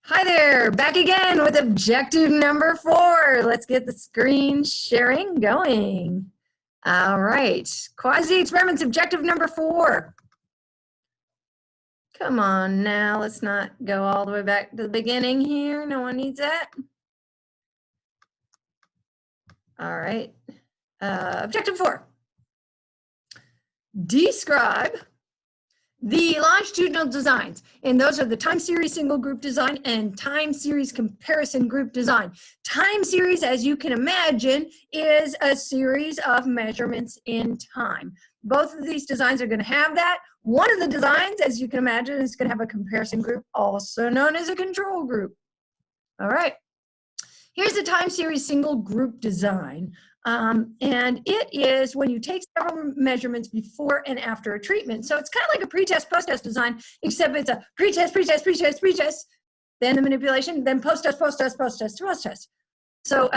Hi there, back again with objective number 4. Let's get the screen sharing going. All right, quasi-experiments objective number 4. Come on now, let's not go all the way back to the beginning here. No one needs that. All right, objective 4. Describe the longitudinal designs, and those are the time series single group design and time series comparison group design. Time series, as you can imagine, is a series of measurements in time. Both of these designs are going to have that. One of the designs, as you can imagine, is going to have a comparison group, also known as a control group. All right. Here's the time series single group design. And it is when you take several measurements before and after a treatment. So it's kind of like a pre-test, post-test design, except it's a pre-test, pre-test, pre-test, pre-test, then the manipulation, then post-test, post-test, post-test, post-test. So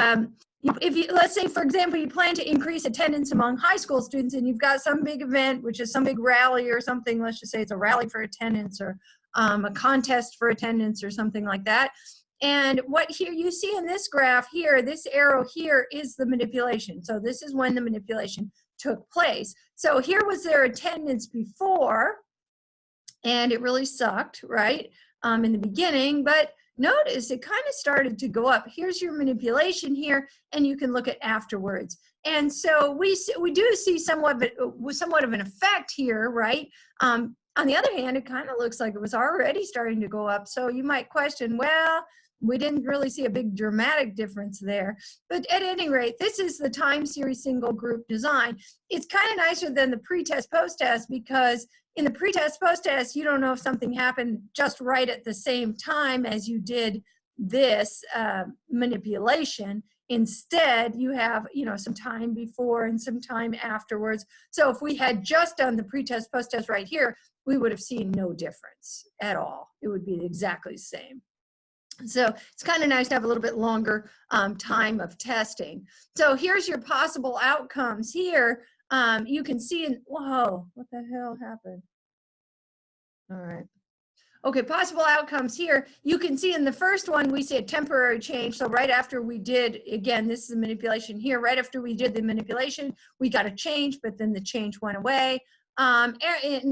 if you, let's say, for example, you plan to increase attendance among high school students and you've got some big event, which is some big rally or something, let's just say it's a rally for attendance or a contest for attendance or something like that. And what here you see in this graph here, this arrow here is the manipulation. So this is when the manipulation took place. So here was their attendance before, and it really sucked, right, in the beginning. But notice it kind of started to go up. Here's your manipulation here, and you can look at afterwards. And so we do see somewhat of an effect here, right? On the other hand, it kind of looks like it was already starting to go up. So you might question, well, we didn't really see a big dramatic difference there. But at any rate, this is the time series single group design. It's kind of nicer than the pre-test, post-test, because in the pre-test, post-test, you don't know if something happened just right at the same time as you did this manipulation. Instead, you have, some time before and some time afterwards. So if we had just done the pre-test, post-test right here, we would have seen no difference at all. It would be exactly the same. So it's kind of nice to have a little bit longer time of testing. So here's your possible outcomes here. You can see whoa, what the hell happened? All right. Okay, possible outcomes here. You can see in the first one, we see a temporary change. So right after we did, again, this is the manipulation here. Right after we did the manipulation, we got a change, but then the change went away. And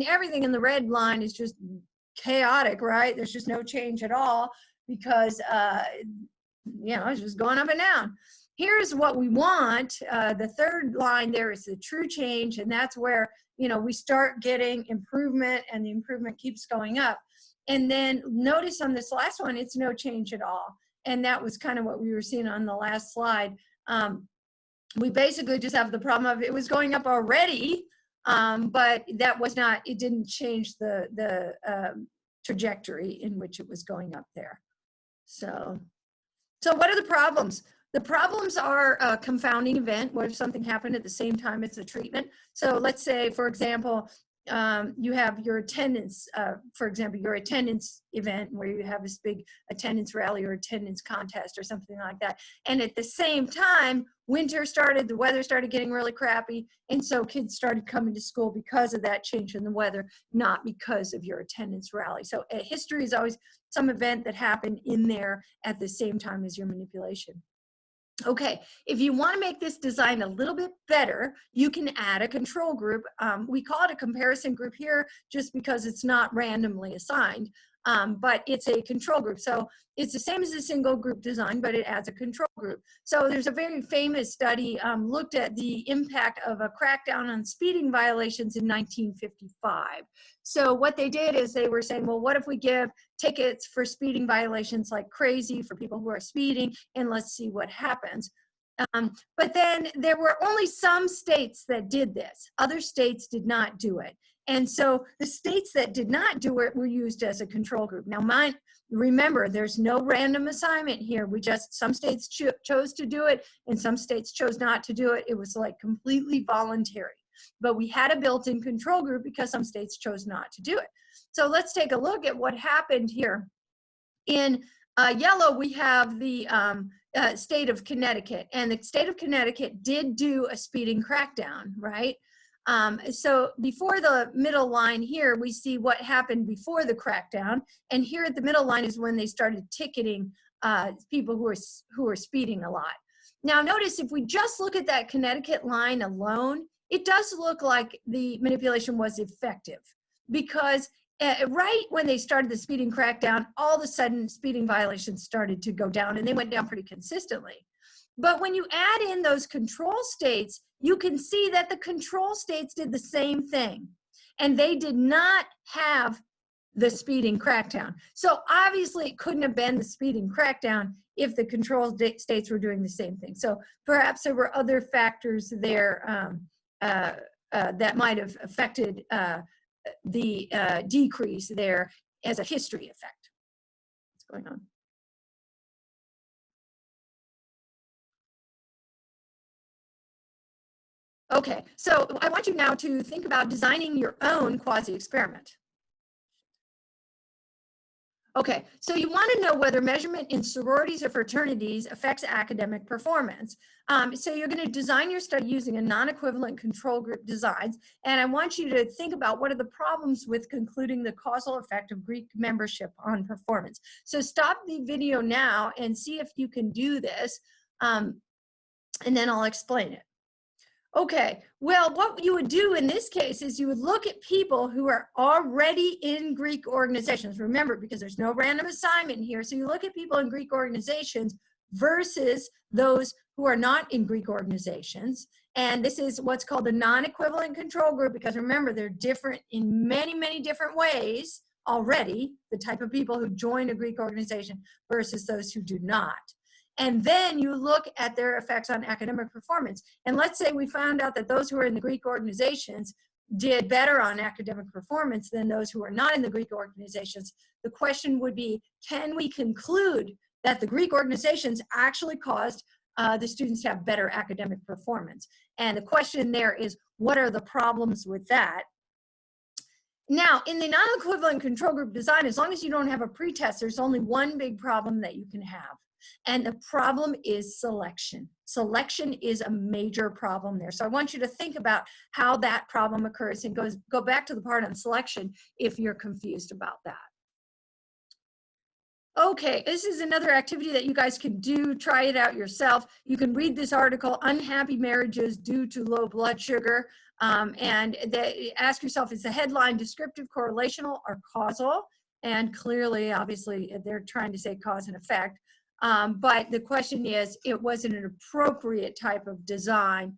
everything in the red line is just chaotic, right? There's just no change at all because, it's just going up and down. Here's what we want. The third line there is the true change, and that's where, we start getting improvement, and the improvement keeps going up. And then notice on this last one, it's no change at all. And that was kind of what we were seeing on the last slide. We basically just have the problem of it was going up already, but that was not, it didn't change the trajectory in which it was going up there. So what are the problems? The problems are a confounding event. What if something happened at the same time as the treatment? So let's say, for example, you have your attendance, for example, your attendance event where you have this big attendance rally or attendance contest or something like that. And at the same time, winter started, the weather started getting really crappy. And so kids started coming to school because of that change in the weather, not because of your attendance rally. So history is always some event that happened in there at the same time as your manipulation. Okay, if you want to make this design a little bit better, you can add a control group. We call it a comparison group here just because it's not randomly assigned, but it's a control group. So it's the same as a single group design, but it adds a control group. So there's a very famous study looked at the impact of a crackdown on speeding violations in 1955. So what they did is they were saying, well, what if we give tickets for speeding violations like crazy for people who are speeding, and let's see what happens. But then there were only some states that did this. Other states did not do it. And so the states that did not do it were used as a control group. Now, remember, there's no random assignment here. Some states chose to do it, and some states chose not to do it. It was like completely voluntary. But we had a built-in control group because some states chose not to do it. So let's take a look at what happened here. In yellow, we have the state of Connecticut, and the state of Connecticut did do a speeding crackdown, right? So before the middle line here, we see what happened before the crackdown. And here at the middle line is when they started ticketing people who are speeding a lot. Now notice if we just look at that Connecticut line alone, it does look like the manipulation was effective, because right when they started the speeding crackdown, all of a sudden speeding violations started to go down, and they went down pretty consistently. But when you add in those control states, you can see that the control states did the same thing, and they did not have the speeding crackdown. So obviously it couldn't have been the speeding crackdown if the control states were doing the same thing. So perhaps there were other factors there that might have affected the decrease there as a history effect. What's going on? Okay, so I want you now to think about designing your own quasi-experiment. Okay, so you want to know whether measurement in sororities or fraternities affects academic performance. So you're going to design your study using a non-equivalent control group designs, and I want you to think about what are the problems with concluding the causal effect of Greek membership on performance. So stop the video now and see if you can do this, and then I'll explain it. Okay, well, what you would do in this case is you would look at people who are already in Greek organizations. Remember, because there's no random assignment here, so you look at people in Greek organizations versus those who are not in Greek organizations. And this is what's called the non-equivalent control group, because remember, they're different in many, many different ways already, the type of people who join a Greek organization versus those who do not. And then you look at their effects on academic performance. And let's say we found out that those who are in the Greek organizations did better on academic performance than those who are not in the Greek organizations. The question would be, can we conclude that the Greek organizations actually caused the students to have better academic performance? And the question there is, what are the problems with that? Now, in the non-equivalent control group design, as long as you don't have a pretest, there's only one big problem that you can have. And the problem is selection. Selection is a major problem there. So I want you to think about how that problem occurs, and go back to the part on selection if you're confused about that. Okay, this is another activity that you guys can do. Try it out yourself. You can read this article, Unhappy Marriages Due to Low Blood Sugar, and ask yourself, is the headline descriptive, correlational, or causal? And clearly, obviously, they're trying to say cause and effect. But the question is, it wasn't an appropriate type of design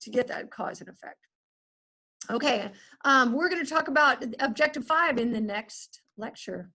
to get that cause and effect. Okay, we're going to talk about Objective 5 in the next lecture.